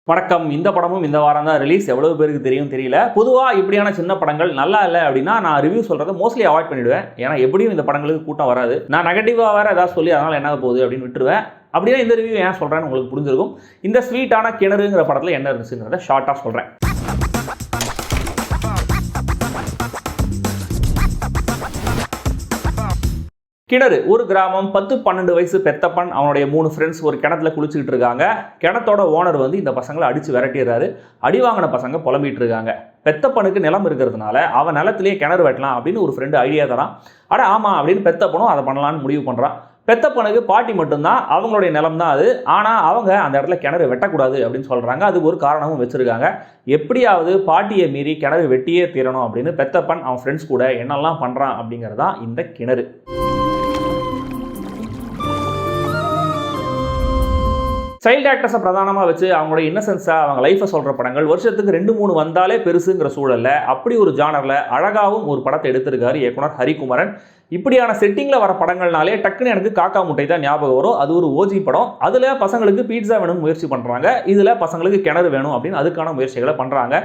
வணக்கம். இந்த படமும் இந்த வாரம் தான் ரிலீஸ். எவ்வளவு பேருக்கு தெரியும் தெரியல. பொதுவாக இப்படியான சின்ன படங்கள் நல்லா இல்லை அப்படின்னா நான் ரிவ்யூ சொல்கிறத மோஸ்ட்லி அவாய்ட் பண்ணிவிடுவேன். ஏன்னா எப்படியும் இந்த படங்களுக்கு கூட்டம் வராது. நான் நெகட்டிவாக வேறு ஏதாவது சொல்லி அதனால் என்ன போகுது அப்படின்னு விட்டுருவேன். அப்படின்னா இந்த ரிவ்யூ ஏன் சொல்கிறேன்னு உங்களுக்கு புரிஞ்சிருக்கும். இந்த ஸ்வீட்டான கிணறுங்கிற படத்தில் என்ன இருந்துச்சுங்கிறத ஷார்ட்டாக சொல்கிறேன். கிணறு ஒரு கிராமம். 10-12 வயசு பெத்தப்பன் அவனுடைய 3 ஃப்ரெண்ட்ஸ் ஒரு கிணத்துல குளிச்சுக்கிட்டு இருக்காங்க. கிணத்தோட ஓனர் இந்த பசங்களை அடித்து விரட்டிடுறாரு. அடி வாங்கின பசங்க புலம்பிட்டு இருக்காங்க. பெத்தப்பனுக்கு நிலம் இருக்கிறதுனால அவன் நிலத்திலேயே கிணறு வெட்டலாம் அப்படின்னு ஒரு ஃப்ரெண்டு ஐடியா தரான். அட ஆமாம் அப்படின்னு பெத்தப்பனும் அதை பண்ணலான்னு முடிவு பண்ணுறான். பெத்தப்பனுக்கு பாட்டி மட்டும்தான், அவங்களுடைய நிலம் தான் அது. ஆனால் அவங்க அந்த இடத்துல கிணறு வெட்டக்கூடாது அப்படின்னு சொல்கிறாங்க. அதுக்கு ஒரு காரணமும் வச்சுருக்காங்க. எப்படியாவது பாட்டியை மீறி கிணறு வெட்டியே தீரணும் அப்படின்னு பெத்தப்பன் அவன் ஃப்ரெண்ட்ஸ் கூட என்னெல்லாம் பண்ணுறான் அப்படிங்கிறதான் இந்த கிணறு. சைல்டு ஆக்டர்ஸை பிரதானமாக வச்சு அவங்களோட இன்னசென்ஸாக அவங்க லைஃப்பை சொல்கிற படங்கள் வருஷத்துக்கு 2-3 வந்தாலே பெருசுங்கிற சூழலில் அப்படி ஒரு ஜானரில் அழகாகவும் ஒரு படத்தை எடுத்திருக்காரு இயக்குனர் ஹரிகுமரன். இப்படியான செட்டிங்கில் வர படங்கள்னாலே டக்குன்னு எனக்கு காக்கா முட்டை தான் ஞாபகம் வரும். அது ஒரு ஓஜி படம். அதில் பசங்களுக்கு பீட்சா வேணும்னு முயற்சி பண்ணுறாங்க. இதில் பசங்களுக்கு கிணறு வேணும் அப்படின்னு அதுக்கான முயற்சிகளை பண்ணுறாங்க.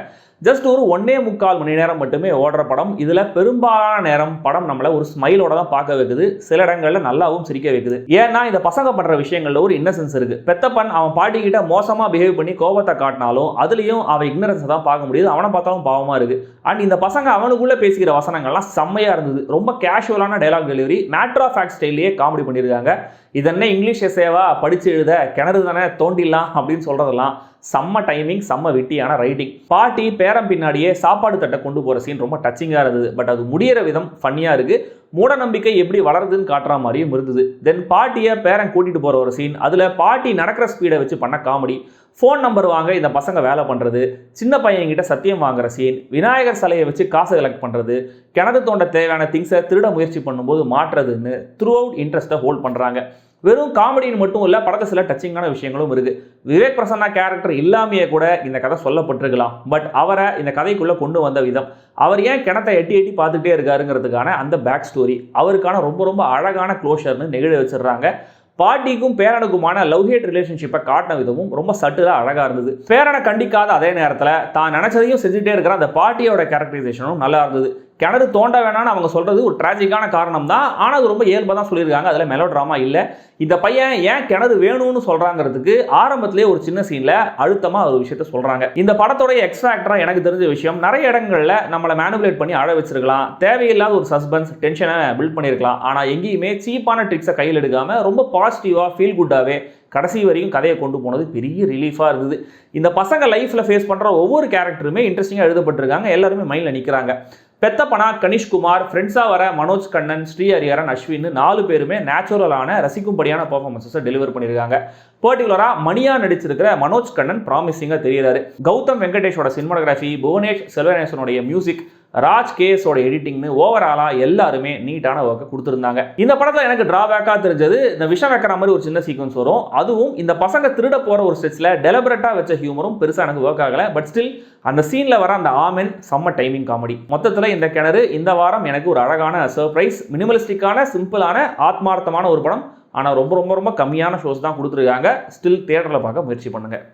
ஜஸ்ட் ஒரு 1.25 மணி நேரம் மட்டுமே ஓடுற படம். இதில் பெரும்பாலான நேரம் படம் நம்மளை ஒரு ஸ்மைலோட தான் பார்க்க வைக்குது. சில இடங்களில் நல்லாவும் சிரிக்க வைக்குது. ஏன்னா இந்த பசங்க பண்ணுற விஷயங்களில் ஒரு இன்னசென்ஸ் இருக்குது. பெத்தப்பன் அவன் பாட்டிக்கிட்ட மோசமாக பிஹேவ் பண்ணி கோபத்தை காட்டினாலும் அதுலேயும் அவன் இக்னரன்ஸை தான் பார்க்க முடியுது. அவனை பார்த்தாலும் பாவமாக இருக்குது. அண்ட் இந்த பசங்க அவனுக்குள்ளே பேசிக்கிற வசனங்கள்லாம் செம்மையாக இருந்தது. ரொம்ப கேஷுவலான dialogue delivery, matter of fact ஸ்டைல்லையே காமெடி பண்ணியிருக்காங்க. இதென்ன இங்கிலீஷ் எஸ்ஸேவா படித்து எழுத கிணறு தானே தோண்டிடலாம் அப்படின்னு சொல்கிறதெல்லாம் செம்ம டைமிங், செம்ம விட்டியான ரைட்டிங். பாட்டி பேரம் பின்னாடியே சாப்பாடு தட்டை கொண்டு போகிற சீன் ரொம்ப டச்சிங்காக இருந்தது. பட் அது முடிகிற விதம் ஃபன்னியாக இருக்குது. மூட நம்பிக்கை எப்படி வளருதுன்னு காட்டுற மாதிரியும் இருந்தது. தென் பாட்டியை பேரன் கூட்டிகிட்டு போகிற ஒரு சீன், அதில் பாட்டி நடக்கிற ஸ்பீடை வச்சு பண்ண காமெடி, ஃபோன் நம்பர் வாங்க இந்த பசங்க வேலை பண்ணுறது, சின்ன பையன்கிட்ட சத்தியம் வாங்குற சீன், விநாயகர் சிலையை வச்சு காசை கலெக்ட் பண்ணுறது, கிணறு தோண்ட தேவையான திங்ஸை திருட முயற்சி பண்ணும்போது மாற்றுறதுன்னு த்ரூ அவுட் இன்ட்ரெஸ்ட்டை ஹோல்ட் பண்ணுறாங்க. வெறும் காமெடின்னு மட்டும் இல்லை, படத்தை சில டச்சிங்கான விஷயங்களும் இருக்குது. விவேக் பிரசன்னா கேரக்டர் இல்லாமையே கூட இந்த கதை சொல்லப்பட்டிருக்கலாம். பட் அவரை இந்த கதைக்குள்ளே கொண்டு வந்த விதம், அவர் ஏன் கிணத்தை எட்டி எட்டி பார்த்துட்டே இருக்காருங்கிறதுக்கான அந்த பேக் ஸ்டோரி, அவருக்கான ரொம்ப ரொம்ப அழகான க்ளோஷர்னு நெகிழ வச்சிடுறாங்க. பாட்டிக்கும் பேரனுக்குமான லவ் ஹேட் ரிலேஷன்ஷிப்பை காட்டின விதமும் ரொம்ப சட்டிலாக அழகாக இருந்தது. பேரனை கண்டிக்காத அதே நேரத்தில் தான் நினச்சதையும் செஞ்சுட்டே இருக்கிற அந்த பாட்டியோட கேரக்டரைசேஷனும் நல்லா இருந்தது. கிணறு தோண்ட வேணான்னு அவங்க சொல்கிறது ஒரு டிராஜிக்கான காரணம் தான். ஆனால் அது ரொம்ப இயல்பாக தான் சொல்லியிருக்காங்க. அதில் மெலோ ட்ராமா இல்லை. இந்த பையன் ஏன் கிணறு வேணும்னு சொல்கிறாங்கிறதுக்கு ஆரம்பத்திலே ஒரு சின்ன சீனில் அழுத்தமாக ஒரு விஷயத்த சொல்கிறாங்க. இந்த படத்தோடைய எக்ஸ்ட்ராக்டராக எனக்கு தெரிஞ்ச விஷயம், நிறைய இடங்களில் நம்மளை மேனுபுலேட் பண்ணி அழ வச்சிருக்கலாம். தேவையில்லாத ஒரு சஸ்பென்ஸ் டென்ஷனை பில்ட் பண்ணியிருக்கலாம். ஆனால் எங்கேயுமே சீப்பான ட்ரிக்ஸை கையில் எடுக்காமல் ரொம்ப பாசிட்டிவாக ஃபீல் குட்டாகவே கடைசி வரைக்கும் கதையை கொண்டு போனது பெரிய ரிலீஃபாக இருந்தது. இந்த பசங்க லைஃப்பில் ஃபேஸ் பண்ணுற ஒவ்வொரு கேரக்டருமே இன்ட்ரெஸ்டிங்காக எழுதப்பட்டிருக்காங்க. எல்லாருமே மைண்டில் நிற்கிறாங்க. பெத்தப்பனா கனிஷ்குமார், ஃப்ரெண்ட்ஸாக வர மனோஜ் கண்ணன், ஸ்ரீ ஹரிஹரன், அஸ்வின் 4 பேருமே நேச்சுரலான ரசிக்கும்படியான பர்ஃபார்மன்ஸை டெலிவர் பண்ணியிருக்காங்க. பர்டிகுலராக மணியாக நடிச்சிருக்கிற மனோஜ் கண்ணன் ப்ராமிசிங்காக தெரிகிறாரு. கௌதம் வெங்கடேஷோட சினிமாட்டோகிராஃபி, புவனேஷ் செல்வநேசனுடைய மியூசிக், ராஜ் கேஸோட எடிட்டிங்னு ஓவராலாக எல்லாருமே நீட்டான ஒர்க்கை கொடுத்துருந்தாங்க. இந்த படத்தில் எனக்கு டிராபேக்காக தெரிஞ்சது, இந்த விஷம் வைக்கிற மாதிரி ஒரு சின்ன சீக்வன்ஸ் வரும். அதுவும் இந்த பசங்க திருட போகிற ஒரு ஸ்டெச்சில் டெலிபரேட்டாக வச்ச ஹியூமரும் பெருசாக எனக்கு ஒர்க் ஆகலை. பட் ஸ்டில் அந்த சீனில் வர அந்த ஆமென் செம்ம டைமிங் காமெடி. மொத்தத்தில் இந்த கிணறு இந்த வாரம் எனக்கு ஒரு அழகான சர்ப்ரைஸ். மினிமலிஸ்டிக்கான, சிம்பிளான, ஆத்மார்த்தமான ஒரு படம். ஆனால் ரொம்ப ரொம்ப ரொம்ப கம்மியான ஷோஸ் தான் கொடுத்துருக்காங்க. ஸ்டில் தியேட்டரில் பார்க்க முயற்சி பண்ணுங்கள்.